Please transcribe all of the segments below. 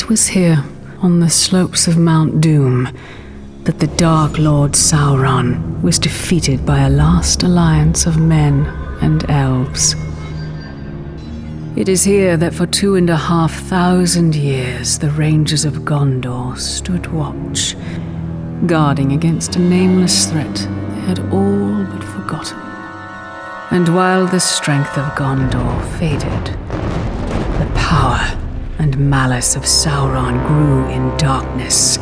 It was here, on the slopes of Mount Doom, that the Dark Lord Sauron was defeated by a last alliance of men and elves. It is here that for 2,500 years the Rangers of Gondor stood watch, guarding against a nameless threat they had all but forgotten. And while the strength of Gondor faded, the power and malice of Sauron grew in darkness.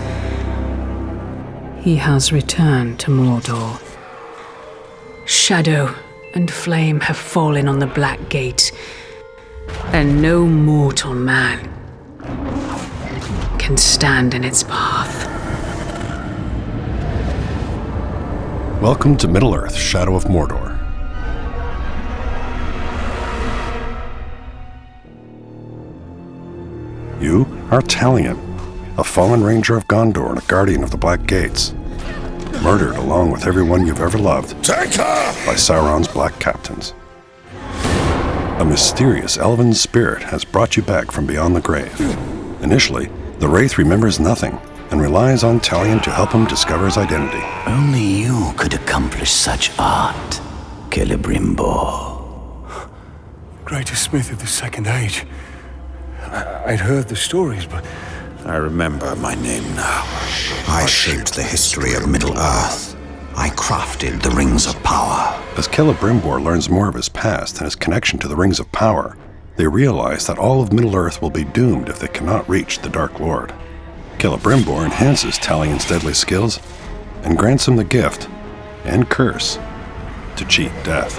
He has returned to Mordor. Shadow and flame have fallen on the Black Gate, and no mortal man can stand in its path. Welcome to Middle-earth, Shadow of Mordor. You are Talion, a fallen ranger of Gondor and a guardian of the Black Gates, murdered along with everyone you've ever loved by Sauron's Black Captains. A mysterious elven spirit has brought you back from beyond the grave. Initially, the Wraith remembers nothing and relies on Talion to help him discover his identity. Only you could accomplish such art, Celebrimbor. Greatest smith of the Second Age. I'd heard the stories, but I remember my name now. I shaped the history of Middle-earth. I crafted the Rings of Power. As Celebrimbor learns more of his past and his connection to the Rings of Power, they realize that all of Middle-earth will be doomed if they cannot reach the Dark Lord. Celebrimbor enhances Talion's deadly skills and grants him the gift, and curse, to cheat death.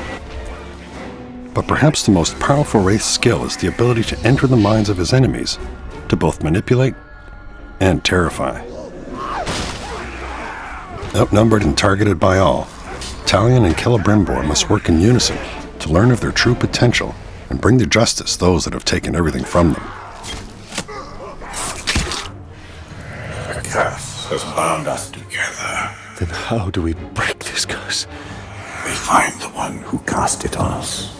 But perhaps the most powerful Wraith's skill is the ability to enter the minds of his enemies, to both manipulate and terrify. Outnumbered and targeted by all, Talion and Celebrimbor must work in unison to learn of their true potential and bring to justice those that have taken everything from them. The curse has bound us together. then how do we break this curse? We find the one who cast it on us.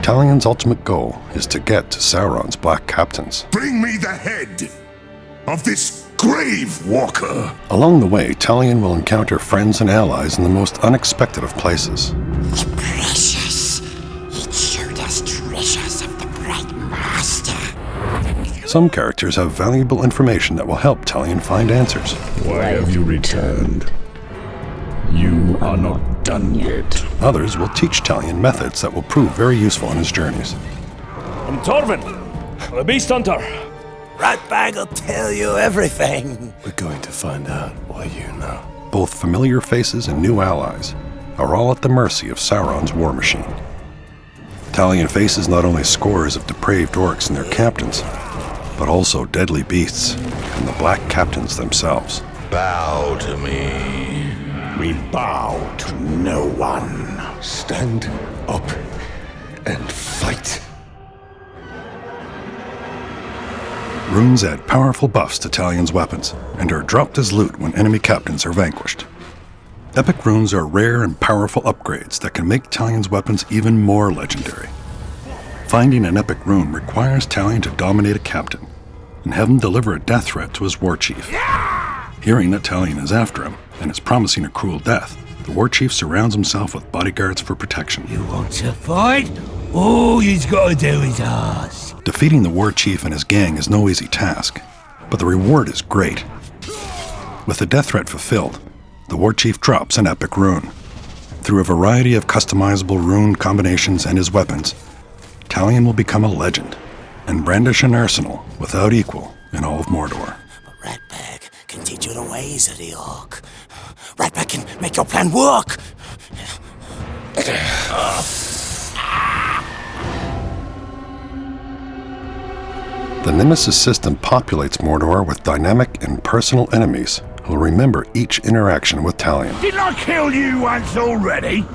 Talion's ultimate goal is to get to Sauron's Black Captains. Bring me the head of this grave walker. Along the way, Talion will encounter friends and allies in the most unexpected of places. The precious. It showed us treasures of the Bright Master. Some characters have valuable information that will help Talion find answers. Why have you returned? You are not done yet. Others will teach Talion methods that will prove very useful on his journeys. I'm Torvin, the Beast Hunter. Ratbag will tell you everything. We're going to find out why you know. Both familiar faces and new allies are all at the mercy of Sauron's war machine. Talion faces not only scores of depraved orcs and their captains, but also deadly beasts and the Black Captains themselves. Bow to me. We bow to no one. Stand up and fight. Runes add powerful buffs to Talion's weapons and are dropped as loot when enemy captains are vanquished. Epic runes are rare and powerful upgrades that can make Talion's weapons even more legendary. Finding an epic rune requires Talion to dominate a captain and have him deliver a death threat to his war chief. Hearing that Talion is after him and is promising a cruel death, the war chief surrounds himself with bodyguards for protection. You want to fight? All you've got to do is ask. Defeating the war chief and his gang is no easy task, but the reward is great. With the death threat fulfilled, the war chief drops an epic rune. Through a variety of customizable rune combinations and his weapons, Talion will become a legend and brandish an arsenal without equal in all of Mordor. But Ratbag can teach you the ways of the orc. Ratbag can make your plan work. The Nemesis system populates Mordor with dynamic and personal enemies who will remember each interaction with Talion. Didn't I kill you once already?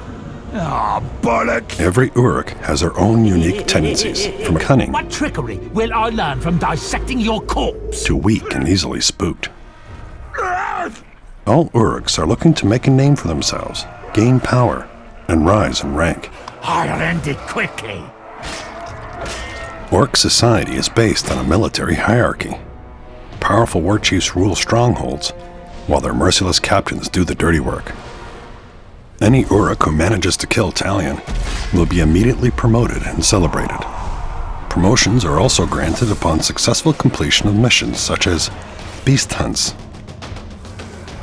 Ah, bollocks! Every Uruk has their own unique tendencies, from cunning What trickery will I learn from dissecting your corpse? to weak and easily spooked. All Uruks are looking to make a name for themselves, gain power, and rise in rank. I'll end it quickly. Orc society is based on a military hierarchy. Powerful war chiefs rule strongholds, while their merciless captains do the dirty work. Any Uruk who manages to kill Talion will be immediately promoted and celebrated. Promotions are also granted upon successful completion of missions such as beast hunts,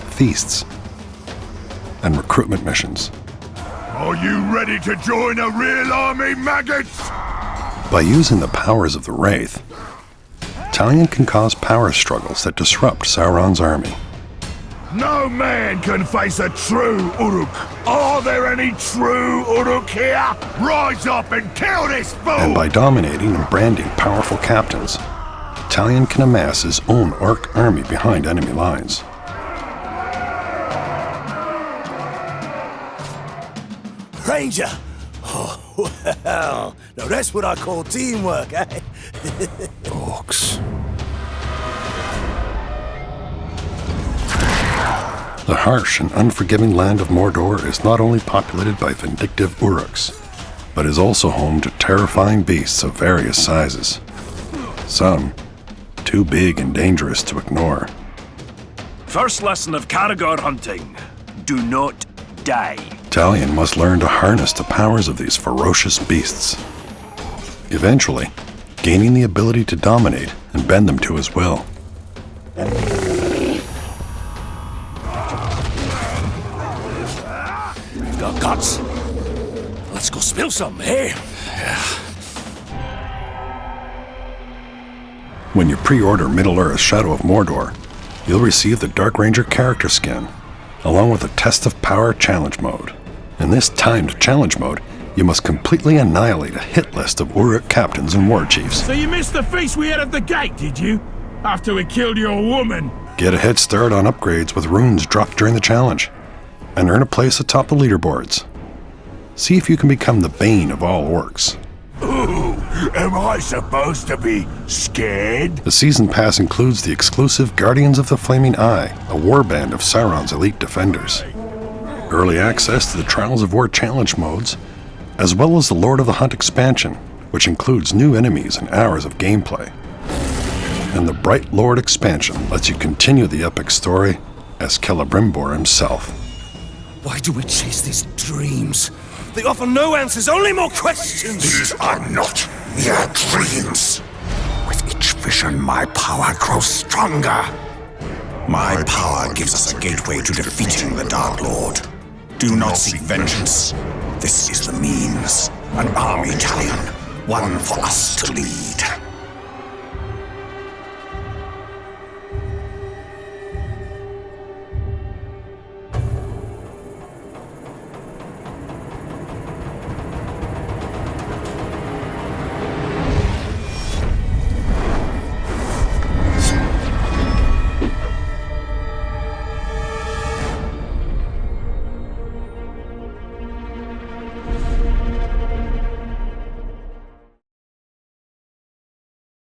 feasts, and recruitment missions. Are you ready to join a real army, maggots? By using the powers of the Wraith, Talion can cause power struggles that disrupt Sauron's army. No man can face a true Uruk. Are there any true Uruk here? Rise up and kill this fool! And by dominating and branding powerful captains, Talion can amass his own orc army behind enemy lines. Ranger! Oh, well, now that's what I call teamwork, eh? Orcs. The harsh and unforgiving land of Mordor is not only populated by vindictive Uruks, but is also home to terrifying beasts of various sizes. Some too big and dangerous to ignore. First lesson of Caragor hunting: do not die. Talion must learn to harness the powers of these ferocious beasts, eventually gaining the ability to dominate and bend them to his will. Got guts. Let's go spill some, eh? When you pre-order Middle-earth Shadow of Mordor, you'll receive the Dark Ranger character skin, along with a Test of Power challenge mode. In this timed challenge mode, you must completely annihilate a hit list of Uruk captains and war chiefs. So you missed the feast we had at the gate, did you? After we killed your woman? Get a head start on upgrades with runes dropped during the challenge, and earn a place atop the leaderboards. See if you can become the bane of all orcs. Ooh, am I supposed to be scared? The season pass includes the exclusive Guardians of the Flaming Eye, a warband of Sauron's elite defenders. Early access to the Trials of War challenge modes, as well as the Lord of the Hunt expansion, which includes new enemies and hours of gameplay. And the Bright Lord expansion lets you continue the epic story as Celebrimbor himself. Why do we chase these dreams? They offer no answers, only more questions! These are not mere dreams. With each vision, my power grows stronger. My power gives us a gateway to defeating the Dark Lord. Do not seek vengeance. This is the means. An army, Talion. One for us to lead.